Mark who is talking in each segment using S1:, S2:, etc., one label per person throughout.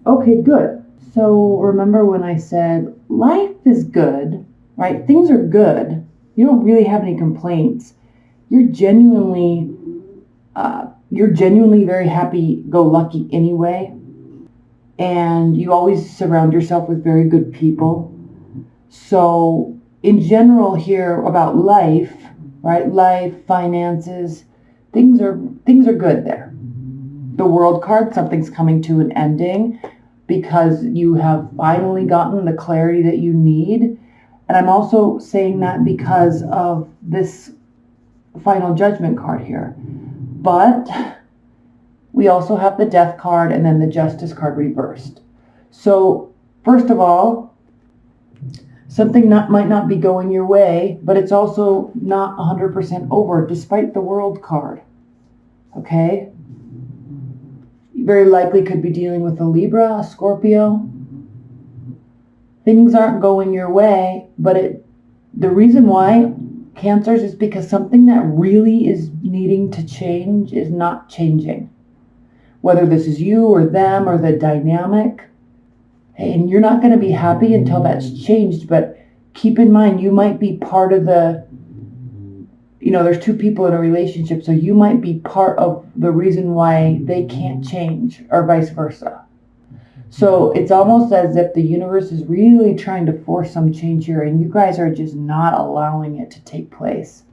S1: Okay, good. So remember when I said life is good, right? Things are good. You don't really have any complaints. You're genuinely very happy-go-lucky anyway, and you always surround yourself with very good people. So in general here about life, right? Life, finances, things are good there. The World card, something's coming to an ending because you have finally gotten the clarity that you need. And I'm also saying that because of this final judgment card here. But we also have the Death card and then the Justice card reversed. So first of all, something might not be going your way, but it's also not 100% over despite the World card. Okay? You very likely could be dealing with a Libra, a Scorpio. Things aren't going your way, but the reason why, Cancers, is because something that really is needing to change is not changing. Whether this is you or them or the dynamic, and you're not going to be happy until that's changed, but keep in mind, you might be part of there's two people in a relationship, so you might be part of the reason why they can't change, or vice versa. So it's almost as if the universe is really trying to force some change here, and you guys are just not allowing it to take place.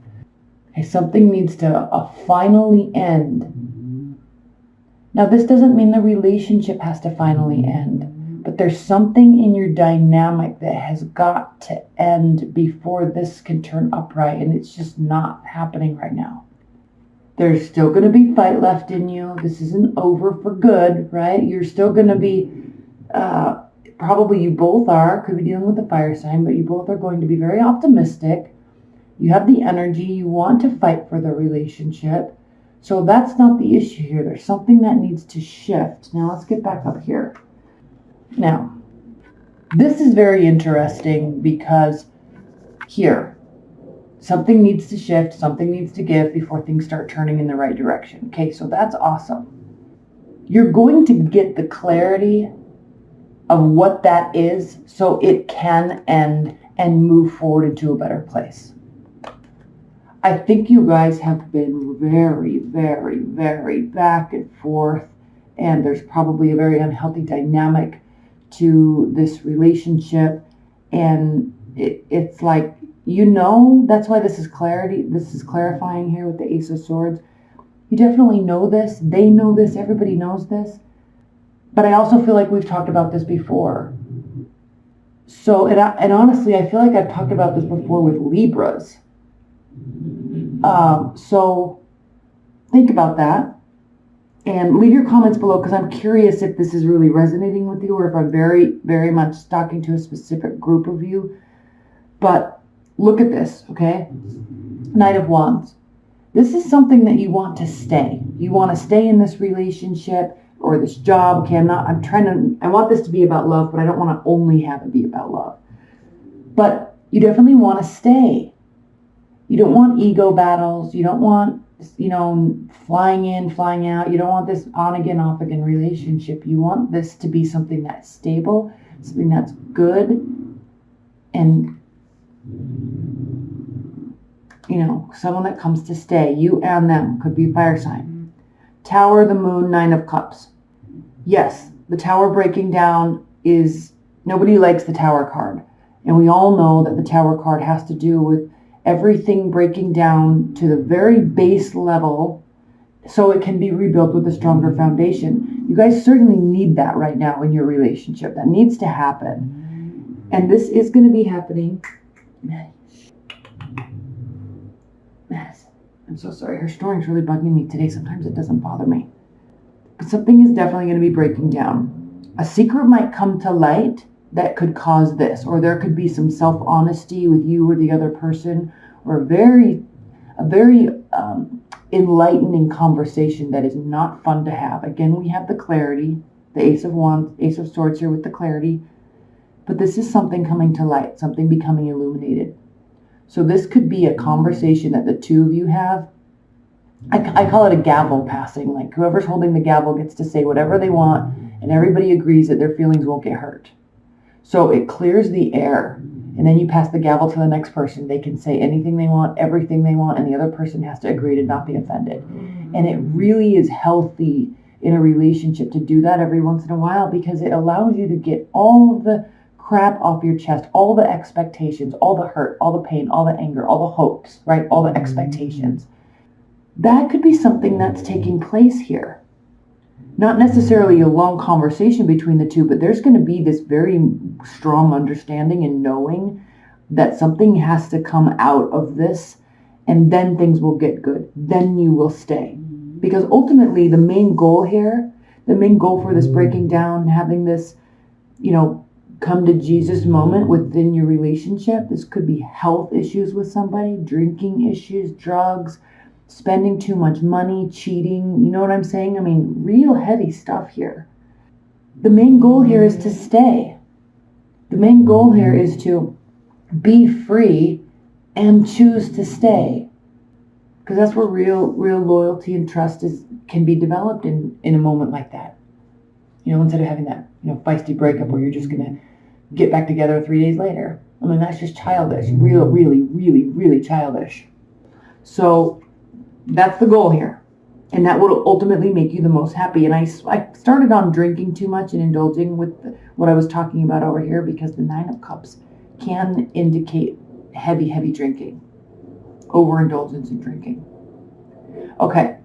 S1: Okay, something needs to finally end. Now, this doesn't mean the relationship has to finally end, but there's something in your dynamic that has got to end before this can turn upright, and it's just not happening right now. There's still going to be fight left in you. This isn't over for good, right? You're still going to be, probably you both are, could be dealing with a fire sign, but you both are going to be very optimistic. You have the energy. You want to fight for the relationship. So that's not the issue here. There's something that needs to shift. Now let's get back up here. Now, this is very interesting because here, something needs to shift, something needs to give before things start turning in the right direction. Okay, so that's awesome. You're going to get the clarity of what that is so it can end and move forward into a better place. I think you guys have been very, very, very back and forth, and there's probably a very unhealthy dynamic to this relationship, and it's like, that's why this is clarity. This is clarifying here with the Ace of Swords. You definitely know this. They know this. Everybody knows this. But I also feel like we've talked about this before. So, and honestly, I feel like I've talked about this before with Libras. So think about that. And leave your comments below, because I'm curious if this is really resonating with you or if I'm very, very much talking to a specific group of you. But look at this, okay? Knight of Wands. This is something that you want to stay. You want to stay in this relationship or this job. Okay, I want this to be about love, but I don't want to only have it be about love. But you definitely want to stay. You don't want ego battles. You don't want, flying in, flying out. You don't want this on again, off again relationship. You want this to be something that's stable, something that's good, and someone that comes to stay. You and them. Could be fire sign. Tower, the Moon, Nine of Cups. Yes, the Tower breaking down is, nobody likes the Tower card. And we all know that the Tower card has to do with everything breaking down to the very base level so it can be rebuilt with a stronger foundation. You guys certainly need that right now in your relationship. That needs to happen. And this is going to be happening. I'm so sorry. Her snoring's really bugging me today. Sometimes it doesn't bother me. But something is definitely going to be breaking down. A secret might come to light that could cause this, or there could be some self-honesty with you or the other person, or a very enlightening conversation that is not fun to have. Again, we have the clarity, the Ace of Wands, Ace of Swords here with the clarity, but this is something coming to light, something becoming illuminated. So this could be a conversation that the two of you have. I call it a gavel passing, like whoever's holding the gavel gets to say whatever they want, and everybody agrees that their feelings won't get hurt. So it clears the air, and then you pass the gavel to the next person. They can say anything they want, everything they want, and the other person has to agree to not be offended. And it really is healthy in a relationship to do that every once in a while, because it allows you to get all of the crap off your chest, all the expectations, all the hurt, all the pain, all the anger, all the hopes, right? All the expectations. That could be something that's taking place here. Not necessarily a long conversation between the two, but there's going to be this very strong understanding and knowing that something has to come out of this, and then things will get good. Then you will stay. Because ultimately the main goal here, the main goal for this breaking down, having this, come to Jesus moment within your relationship, this could be health issues with somebody, drinking issues, drugs, spending too much money, cheating, you know what I'm saying? I mean, real heavy stuff here. The main goal here is to stay. The main goal here is to be free and choose to stay. Because that's where real loyalty and trust can be developed in a moment like that. Instead of having that, feisty breakup where you're just going to get back together 3 days later. I mean, that's just childish. Really childish. So that's the goal here. And that will ultimately make you the most happy. And I started on drinking too much and indulging with what I was talking about over here, because the 9 of Cups can indicate heavy drinking. Overindulgence in drinking. Okay.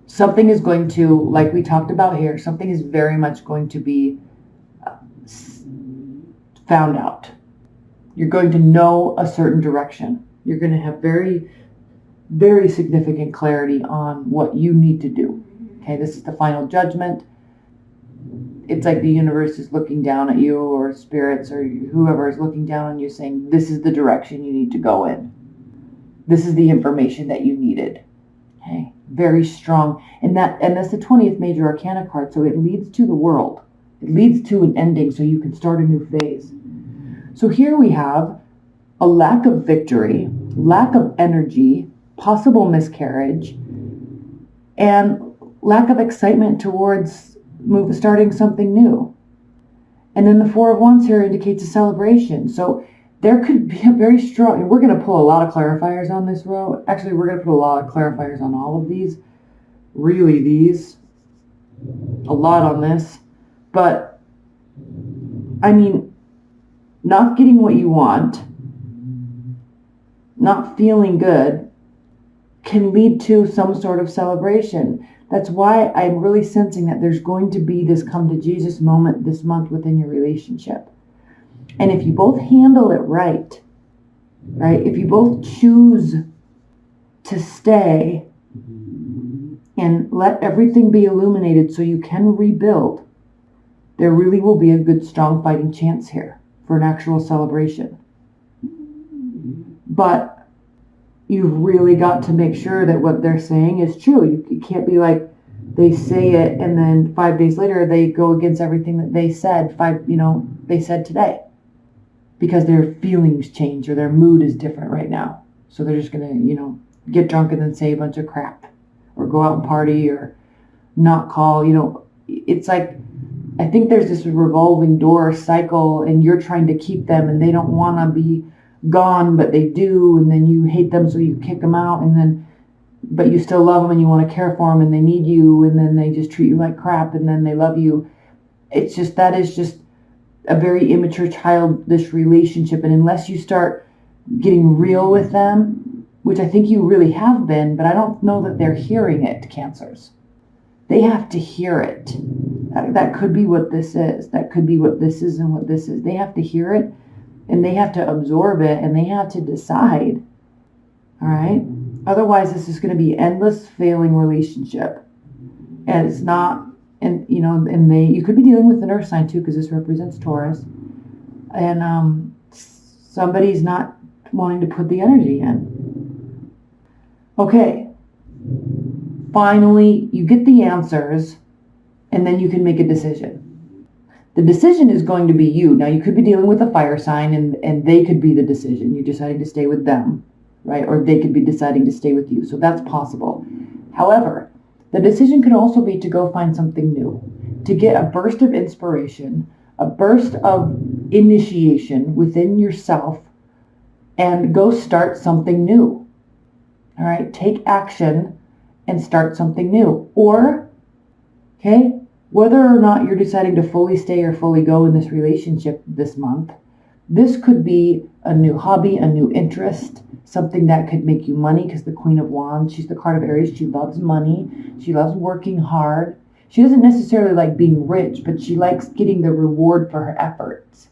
S1: Something is going to, like we talked about here, something is very much going to be found out. You're going to know a certain direction. You're going to have very, very significant clarity on what you need to do. Okay, this is the final judgment. It's like the universe is looking down at you, or spirits, or whoever is looking down on you, saying, this is the direction you need to go in. This is the information that you needed. Okay, very strong. And that's the 20th major arcana card, so it leads to the world. It leads to an ending, so you can start a new phase. So here we have a lack of victory, lack of energy, possible miscarriage, and lack of excitement towards starting something new. And then the 4 of Wands here indicates a celebration. So there could be a very strong, and we're going to pull a lot of clarifiers on this row. Actually, we're going to put a lot of clarifiers on all of these. Really, a lot on this. But, I mean, not getting what you want, not feeling good, can lead to some sort of celebration. That's why I'm really sensing that there's going to be this come to Jesus moment this month within your relationship. And if you both handle it right, if you both choose to stay and let everything be illuminated so you can rebuild, there really will be a good, strong fighting chance here for an actual celebration. But you've really got to make sure that what they're saying is true. You can't be like, they say it and then 5 days later they go against everything that they said they said today, because their feelings change or their mood is different right now. So they're just gonna get drunk and then say a bunch of crap, or go out and party, or not call. It's like, I think there's this revolving door cycle, and you're trying to keep them, and they don't want to be gone, but they do, and then you hate them, so you kick them out, but you still love them and you want to care for them, and they need you, and then they just treat you like crap, and then they love you. That is just a very immature, childish relationship. And unless you start getting real with them, which I think you really have been, but I don't know that they're hearing it, Cancers. They have to hear it. That could be what this is. That could be what this is and what this is. They have to hear it, and they have to absorb it, and they have to decide. All right? Otherwise, this is going to be an endless failing relationship. And it's not, and you could be dealing with an earth sign too, because this represents Taurus. And somebody's not wanting to put the energy in. Okay. Finally, you get the answers, and then you can make a decision. The decision is going to be you. Now, you could be dealing with a fire sign, and they could be the decision. You're deciding to stay with them, right? Or they could be deciding to stay with you. So that's possible. However, The decision could also be to go find something new, to get a burst of inspiration, a burst of initiation within yourself, and go start something new. All right, take action and start something new. Or, okay, whether or not you're deciding to fully stay or fully go in this relationship this month, this could be a new hobby, a new interest, something that could make you money, because the Queen of Wands, she's the card of Aries. She loves money. She loves working hard. She doesn't necessarily like being rich, but she likes getting the reward for her efforts.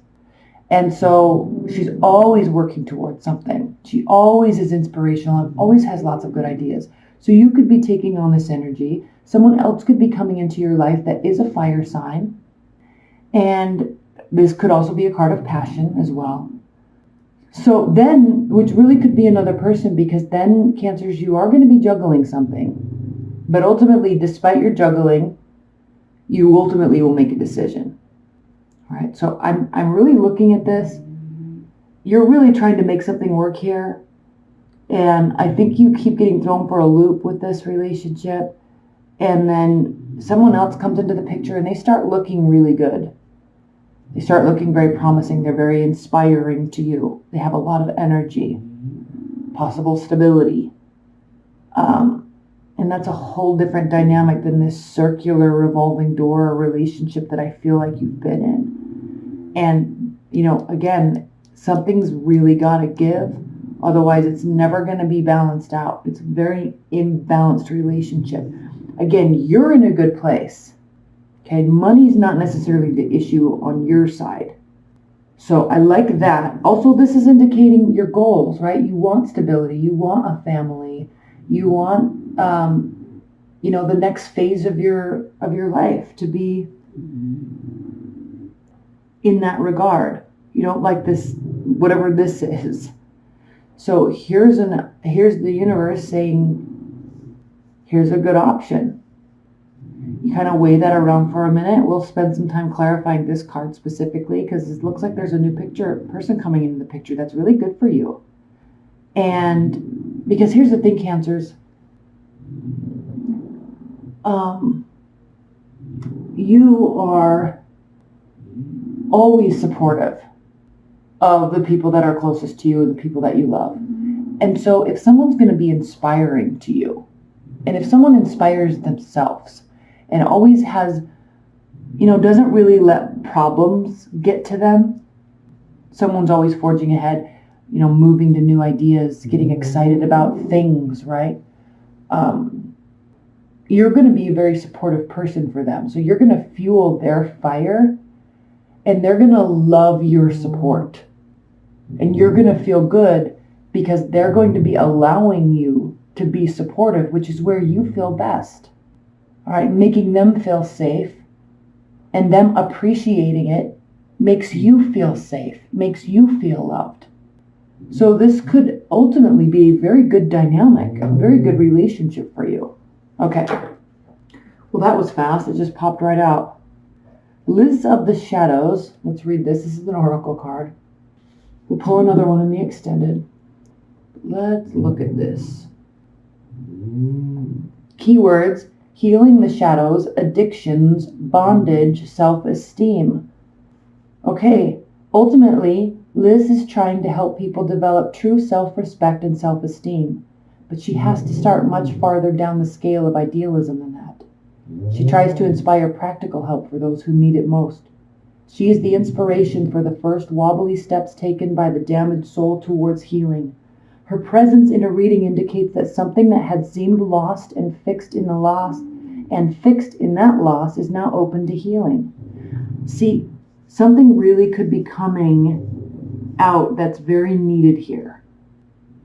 S1: And so she's always working towards something. She always is inspirational and always has lots of good ideas. So you could be taking on this energy. Someone else could be coming into your life that is a fire sign. And this could also be a card of passion as well. So then, which really could be another person, because then, Cancers, you are going to be juggling something. But ultimately, despite your juggling, you ultimately will make a decision. All right, so I'm really looking at this. You're really trying to make something work here. And I think you keep getting thrown for a loop with this relationship. And then someone else comes into the picture and they start looking really good. They start looking very promising. They're very inspiring to you. They have a lot of energy, possible stability. And that's a whole different dynamic than this circular revolving door relationship that I feel like you've been in. And, again, something's really got to give. Otherwise, it's never going to be balanced out. It's a very imbalanced relationship. Again, you're in a good place. Okay, money's not necessarily the issue on your side. So I like that. Also, this is indicating your goals, right? You want stability. You want a family. You want, the next phase of your life to be in that regard. You don't like this, whatever this is. So here's the universe saying, here's a good option. You kind of weigh that around for a minute. We'll spend some time clarifying this card specifically, because it looks like there's a new person coming into the picture that's really good for you. And because here's the thing, Cancers, you are always supportive of the people that are closest to you and the people that you love. And so if someone's going to be inspiring to you, and if someone inspires themselves and always has, doesn't really let problems get to them, someone's always forging ahead, moving to new ideas, getting excited about things, right? You're going to be a very supportive person for them. So you're going to fuel their fire, and they're going to love your support. And you're going to feel good because they're going to be allowing you to be supportive, which is where you feel best. All right, making them feel safe and them appreciating it makes you feel safe, makes you feel loved. So this could ultimately be a very good dynamic, a very good relationship for you. Okay. Well, that was fast. It just popped right out. List of the Shadows. Let's read this. This is an oracle card. We'll pull another one in the extended. Let's look at this. Keywords: healing the shadows, addictions, bondage, self-esteem. Okay, ultimately, Liz is trying to help people develop true self-respect and self-esteem, but she has to start much farther down the scale of idealism than that. She tries to inspire practical help for those who need it most. She is the inspiration for the first wobbly steps taken by the damaged soul towards healing. Her presence in a reading indicates that something that had seemed lost and fixed in that loss is now open to healing. See, something really could be coming out that's very needed here.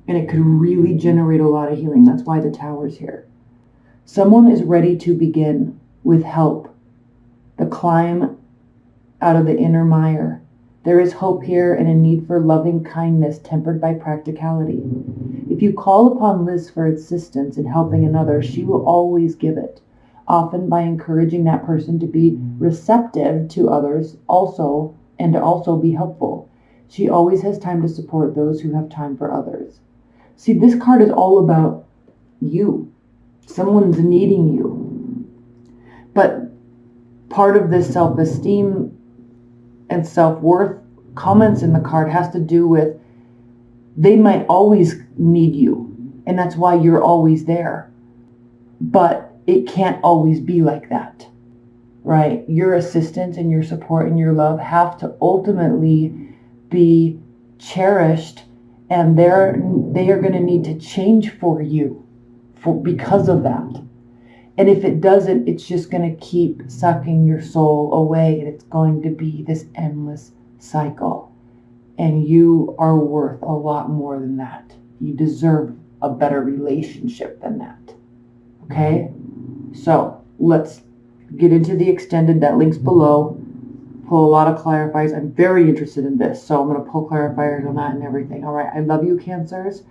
S1: And it could really generate a lot of healing. That's why the Tower's here. Someone is ready to begin with help. The climb out of the inner mire. There is hope here and a need for loving kindness tempered by practicality. If you call upon Liz for assistance in helping another, she will always give it, often by encouraging that person to be receptive to others and to also be helpful. She always has time to support those who have time for others. See, this card is all about you. Someone's needing you. part of this self-esteem and self-worth comments in the card has to do with they might always need you, and that's why you're always there. But it can't always be like that, right? Your assistance and your support and your love have to ultimately be cherished, and they are going to need to change for you because of that. And if it doesn't, it's just going to keep sucking your soul away, and it's going to be this endless cycle. And you are worth a lot more than that. You deserve a better relationship than that. Okay? So let's get into the extended. That link's below. Pull a lot of clarifiers. I'm very interested in this, so I'm going to pull clarifiers on that and everything. All right. I love you, Cancers.